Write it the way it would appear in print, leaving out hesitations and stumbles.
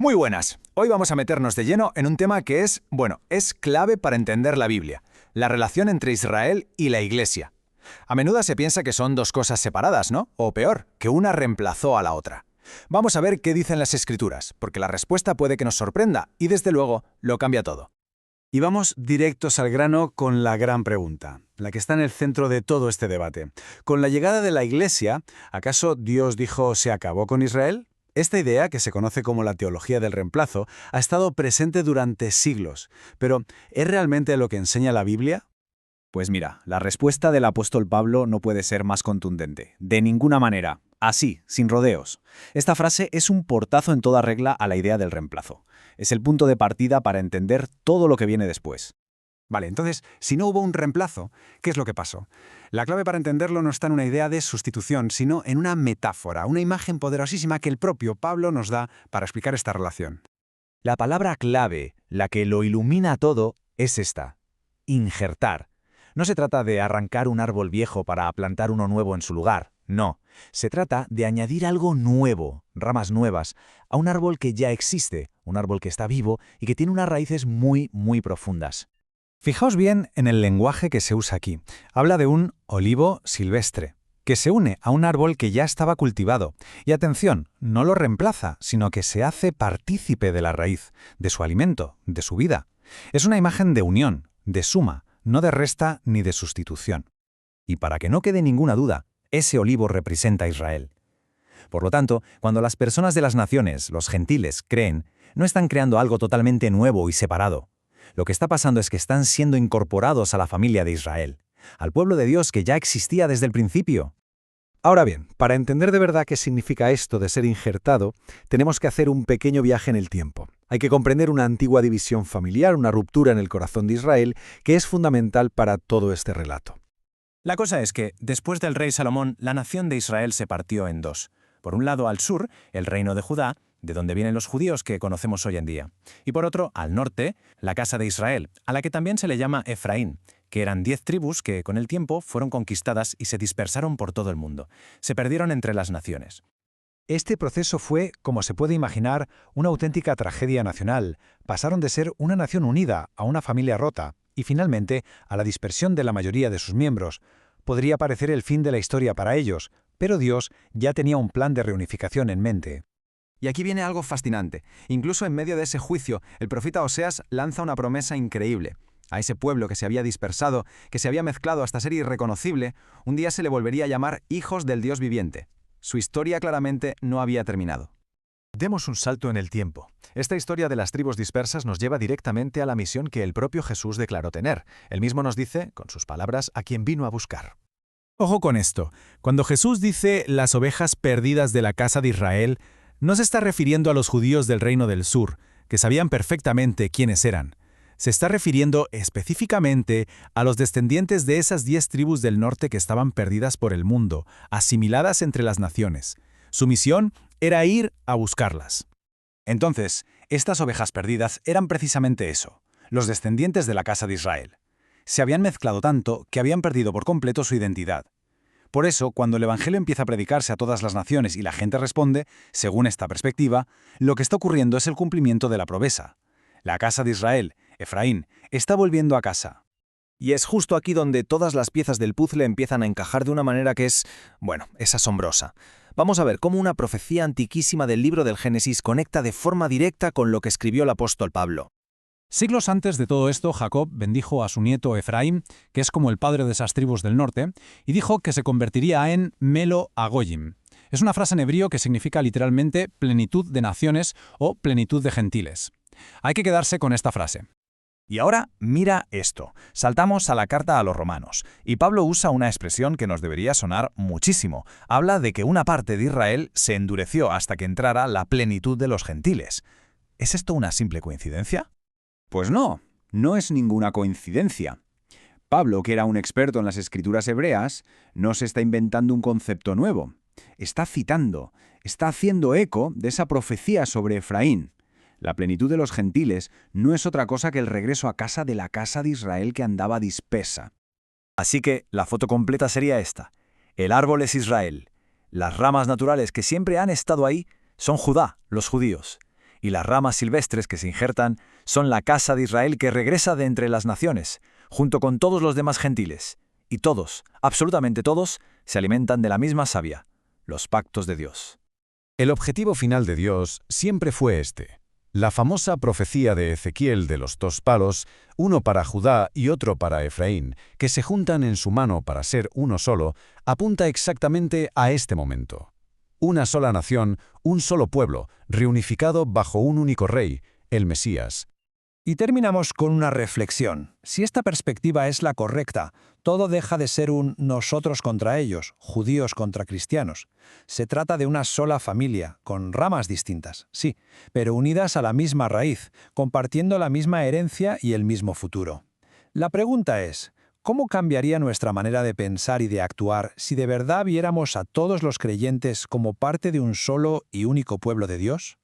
Muy buenas. Hoy vamos a meternos de lleno en un tema que es clave para entender la Biblia, la relación entre Israel y la Iglesia. A menudo se piensa que son dos cosas separadas, ¿no? O peor, que una reemplazó a la otra. Vamos a ver qué dicen las Escrituras, porque la respuesta puede que nos sorprenda y, desde luego, lo cambia todo. Y vamos directos al grano con la gran pregunta, la que está en el centro de todo este debate. Con la llegada de la Iglesia, ¿acaso Dios dijo «se acabó con Israel»? Esta idea, que se conoce como la teología del reemplazo, ha estado presente durante siglos. Pero, ¿es realmente lo que enseña la Biblia? Pues mira, la respuesta del apóstol Pablo no puede ser más contundente. De ninguna manera. Así, sin rodeos. Esta frase es un portazo en toda regla a la idea del reemplazo. Es el punto de partida para entender todo lo que viene después. Vale, entonces, si no hubo un reemplazo, ¿qué es lo que pasó? La clave para entenderlo no está en una idea de sustitución, sino en una metáfora, una imagen poderosísima que el propio Pablo nos da para explicar esta relación. La palabra clave, la que lo ilumina todo, es esta: injertar. No se trata de arrancar un árbol viejo para plantar uno nuevo en su lugar, no. Se trata de añadir algo nuevo, ramas nuevas, a un árbol que ya existe, un árbol que está vivo y que tiene unas raíces muy, muy profundas. Fijaos bien en el lenguaje que se usa aquí. Habla de un olivo silvestre, que se une a un árbol que ya estaba cultivado. Y atención, no lo reemplaza, sino que se hace partícipe de la raíz, de su alimento, de su vida. Es una imagen de unión, de suma, no de resta ni de sustitución. Y para que no quede ninguna duda, ese olivo representa a Israel. Por lo tanto, cuando las personas de las naciones, los gentiles, creen, no están creando algo totalmente nuevo y separado. Lo que está pasando es que están siendo incorporados a la familia de Israel, al pueblo de Dios que ya existía desde el principio. Ahora bien, para entender de verdad qué significa esto de ser injertado, tenemos que hacer un pequeño viaje en el tiempo. Hay que comprender una antigua división familiar, una ruptura en el corazón de Israel, que es fundamental para todo este relato. La cosa es que, después del rey Salomón, la nación de Israel se partió en dos. Por un lado, al sur, el reino de Judá, de donde vienen los judíos que conocemos hoy en día. Y por otro, al norte, la casa de Israel, a la que también se le llama Efraín, que eran 10 tribus que, con el tiempo, fueron conquistadas y se dispersaron por todo el mundo. Se perdieron entre las naciones. Este proceso fue, como se puede imaginar, una auténtica tragedia nacional. Pasaron de ser una nación unida a una familia rota y, finalmente, a la dispersión de la mayoría de sus miembros. Podría parecer el fin de la historia para ellos, pero Dios ya tenía un plan de reunificación en mente. Y aquí viene algo fascinante. Incluso en medio de ese juicio, el profeta Oseas lanza una promesa increíble. A ese pueblo que se había dispersado, que se había mezclado hasta ser irreconocible, un día se le volvería a llamar hijos del Dios viviente. Su historia claramente no había terminado. Demos un salto en el tiempo. Esta historia de las tribus dispersas nos lleva directamente a la misión que el propio Jesús declaró tener. Él mismo nos dice, con sus palabras, a quien vino a buscar. Ojo con esto. Cuando Jesús dice las ovejas perdidas de la casa de Israel, no se está refiriendo a los judíos del reino del sur, que sabían perfectamente quiénes eran. Se está refiriendo específicamente a los descendientes de esas 10 tribus del norte que estaban perdidas por el mundo, asimiladas entre las naciones. Su misión era ir a buscarlas. Entonces, estas ovejas perdidas eran precisamente eso, los descendientes de la casa de Israel. Se habían mezclado tanto que habían perdido por completo su identidad. Por eso, cuando el Evangelio empieza a predicarse a todas las naciones y la gente responde, según esta perspectiva, lo que está ocurriendo es el cumplimiento de la promesa. La casa de Israel, Efraín, está volviendo a casa. Y es justo aquí donde todas las piezas del puzzle empiezan a encajar de una manera que es asombrosa. Vamos a ver cómo una profecía antiquísima del libro del Génesis conecta de forma directa con lo que escribió el apóstol Pablo. Siglos antes de todo esto, Jacob bendijo a su nieto Efraín, que es como el padre de esas tribus del norte, y dijo que se convertiría en Melo Agoyim. Es una frase en hebreo que significa literalmente plenitud de naciones o plenitud de gentiles. Hay que quedarse con esta frase. Y ahora, mira esto. Saltamos a la carta a los romanos, y Pablo usa una expresión que nos debería sonar muchísimo. Habla de que una parte de Israel se endureció hasta que entrara la plenitud de los gentiles. ¿Es esto una simple coincidencia? Pues no es ninguna coincidencia. Pablo, que era un experto en las escrituras hebreas, no se está inventando un concepto nuevo. Está citando, está haciendo eco de esa profecía sobre Efraín. La plenitud de los gentiles no es otra cosa que el regreso a casa de la casa de Israel que andaba dispersa. Así que la foto completa sería esta. El árbol es Israel. Las ramas naturales que siempre han estado ahí son Judá, los judíos. y las ramas silvestres que se injertan son la casa de Israel que regresa de entre las naciones, junto con todos los demás gentiles. Y todos, absolutamente todos, se alimentan de la misma savia, los pactos de Dios. El objetivo final de Dios siempre fue este. La famosa profecía de Ezequiel de los 2 palos, uno para Judá y otro para Efraín, que se juntan en su mano para ser uno solo, apunta exactamente a este momento. Una sola nación, un solo pueblo, reunificado bajo un único rey, el Mesías. Y terminamos con una reflexión. Si esta perspectiva es la correcta, todo deja de ser un nosotros contra ellos, judíos contra cristianos. Se trata de una sola familia, con ramas distintas, sí, pero unidas a la misma raíz, compartiendo la misma herencia y el mismo futuro. La pregunta es, ¿cómo cambiaría nuestra manera de pensar y de actuar si de verdad viéramos a todos los creyentes como parte de un solo y único pueblo de Dios?